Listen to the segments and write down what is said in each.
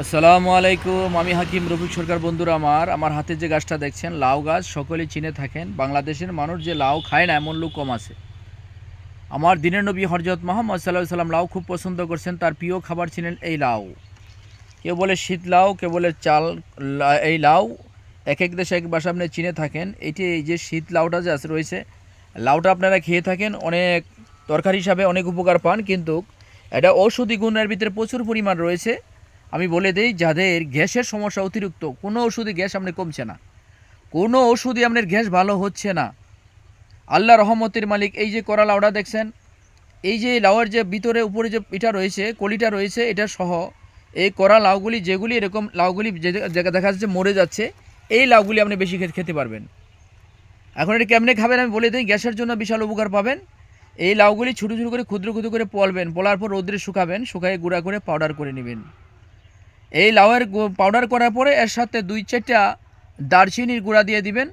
আসসালামু আলাইকুম। আমি হাকিম রফিক সরকার। বন্ধুরা, আমার হাতে যে গাছটা দেখছেন, লাউ গাছ, সকলেই চিনে থাকেন। বাংলাদেশের মানুষ যে লাউ খায় না এমন লোক কম আছে। আমার দিনের নবী হযরত মুহাম্মদ সাল্লাল্লাহু আলাইহি সাল্লাম লাউ খুব পছন্দ করছেন। তার প্রিয় খাবার ছিলেন এই লাউ। কেউ বলে শীত লাউ, কেউ বলে চাল। এই লাউ এক এক দেশে এক ভাষা আপনি চিনে থাকেন। এই যে শীত লাউটা যে আছে রয়েছে, লাউটা আপনারা খেয়ে থাকেন, অনেক তরকারি হিসাবে অনেক উপকার পান, কিন্তু এটা ঔষধি গুণের ভিতরে প্রচুর পরিমাণ রয়েছে। আমি বলে দেই, যাদের গ্যাসের সমস্যা অতিরিক্ত, কোনো ওষুধে গ্যাস আপনি কমছে না, কোনো ওষুধে আপনার গ্যাস ভালো হচ্ছে না। আল্লাহ রহমতের মালিক। এই যে করা লাউটা দেখছেন, এই যে লাউয়ের যে ভিতরে উপরে যে এটা রয়েছে, কলিটা রয়েছে, এটা সহ এই করা লাউগুলি, যেগুলি এরকম লাউগুলি যে দেখা যাচ্ছে মরে যাচ্ছে, এই লাউগুলি আপনি বেশি খেতে পারবেন। এখন এটা কেমনে খাবেন আমি বলে দিই, গ্যাসের জন্য বিশাল উপকার পাবেন। এই লাউগুলি ছোটো ছোটো করে ক্ষুদ্র ক্ষুদ্র করে পলবেন, পলার পর রোদ্রে শুকাবেন, শুকায়ে গুঁড়া করে পাউডার করে নেবেন। এই লাউয়ের পাউডার করার পরে এর সাথে 2-4টা দারচিনির গুঁড়া দিয়ে দিবেন,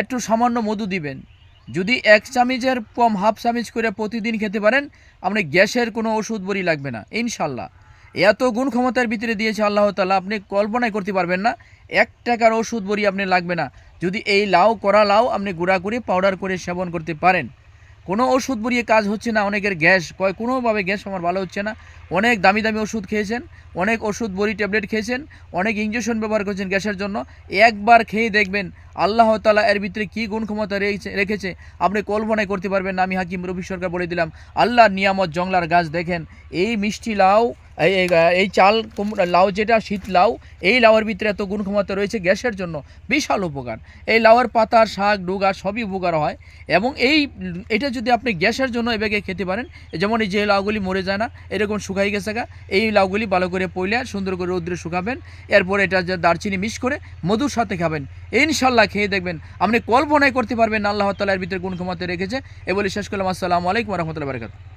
একটু সামান্য মধু দিবেন। যদি 1 চামচের কম হাফ চামচ করে প্রতিদিন খেতে পারেন, আপনি গ্যাসের কোনো ওষুধ বড়ি লাগবে না ইনশাল্লাহ। এত গুণ ক্ষমতার ভিতরে দিয়েছে আল্লাহ তাআলা, আপনি কল্পনাই করতে পারবেন না। 1 টাকার ওষুধ বড়ি আপনি লাগবে না, যদি এই লাউ, করা লাউ আপনি গুঁড়া করে পাউডার করে সেবন করতে পারেন। কোনো ওষুধ বড়িয়ে কাজ হচ্ছে না। অনেকের গ্যাস কয় কোনোভাবে গ্যাস আমার ভালো হচ্ছে না, অনেক দামি দামি ওষুধ খেয়েছেন, অনেক ওষুধ বড়ি ট্যাবলেট খেয়েছেন, অনেক ইঞ্জেকশন ব্যবহার করেছেন গ্যাসের জন্য। একবার খেয়ে দেখবেন আল্লাহ তাআলা এর ভিতরে কী গুণ ক্ষমতা রেখেছে আপনি কল্পনাই করতে পারবেন না। আমি হাকিম রফিক সরকার বলে দিলাম, আল্লাহর নিয়ামত জংলার গাছ দেখেন। এই মিষ্টি লাউ, এই চাল লাউ, যেটা শীত লাউ, এই লাউয়ের ভিতরে এত গুণ ক্ষমতা রয়েছে, গ্যাসের জন্য বিশাল উপকার। এই লাউয়ের পাতার শাক ডুগা সবই উপকার হয়। এবং এটা যদি আপনি গ্যাসের জন্য এভাবে খেতে পারেন, যেমন এই যে লাউগুলি মরে যায় না, এরকম শুকাই গেছে গা, এই লাউগুলি ভালো করে পইলে সুন্দর করে রৌদ্রে শুকাবেন, এরপর এটা যে দারচিনি মিক্স করে মধুর সাথে খাবেন, ইনশাল্লাহ খেয়ে দেখবেন আপনি কল্পনাই করতে পারবেন না আল্লাহ তাআলা এর ভিতরে গুণ ক্ষমতা রেখেছে। এ বলে শেষ করলাম। আসসালামু আলাইকুম ওয়া রাহমাতুল্লাহি ওয়া বারাকাতুহু।